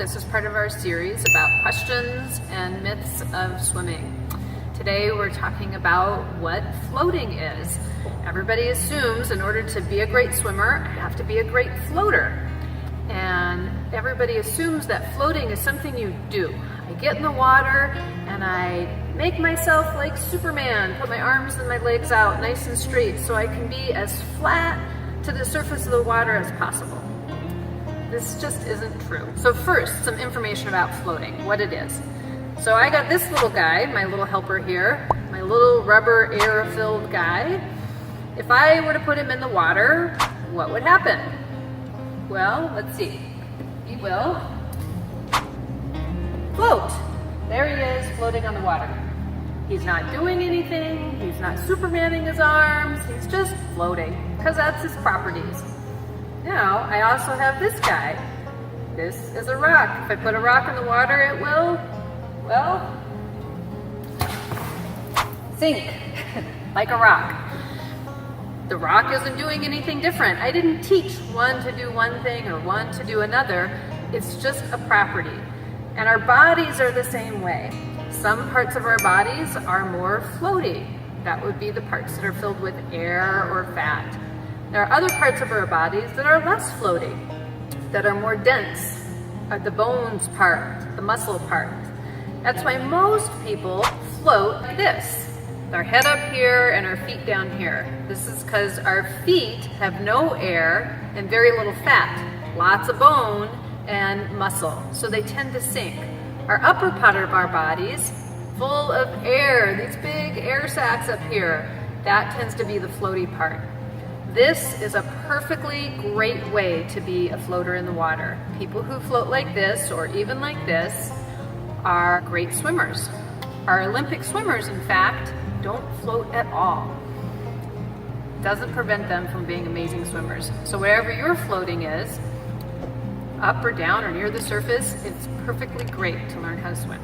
This is part of our series about questions and myths of swimming. Today we're talking about what floating is. Everybody assumes in order to be a great swimmer, I have to be a great floater. And everybody assumes that floating is something you do. I get in the water and I make myself like Superman, put my arms and my legs out nice and straight so I can be as flat to the surface of the water as possible. This just isn't true. So first, some information about floating, what it is. So I got this little guy, my little helper here, my little rubber air-filled guy. If I were to put him in the water, what would happen? Well, let's see. He will float. There he is, floating on the water. He's not doing anything, he's not Supermaning his arms, he's just floating, because that's his properties. Now, I also have this guy. This is a rock. If I put a rock in the water, it will, well, sink like a rock. The rock isn't doing anything different. I didn't teach one to do one thing or one to do another. It's just a property. And our bodies are the same way. Some parts of our bodies are more floaty. That would be the parts that are filled with air or fat. There are other parts of our bodies that are less floaty, that are more dense, the bones part, the muscle part. That's why most people float like this. Their head up here and our feet down here. This is because our feet have no air and very little fat, lots of bone and muscle, so they tend to sink. Our upper part of our bodies, full of air, these big air sacs up here, that tends to be the floaty part. This is a perfectly great way to be a floater in the water. People who float like this or even like this are great swimmers. Our Olympic swimmers, in fact, don't float at all. Doesn't prevent them from being amazing swimmers. So wherever your floating is, up or down or near the surface, it's perfectly great to learn how to swim.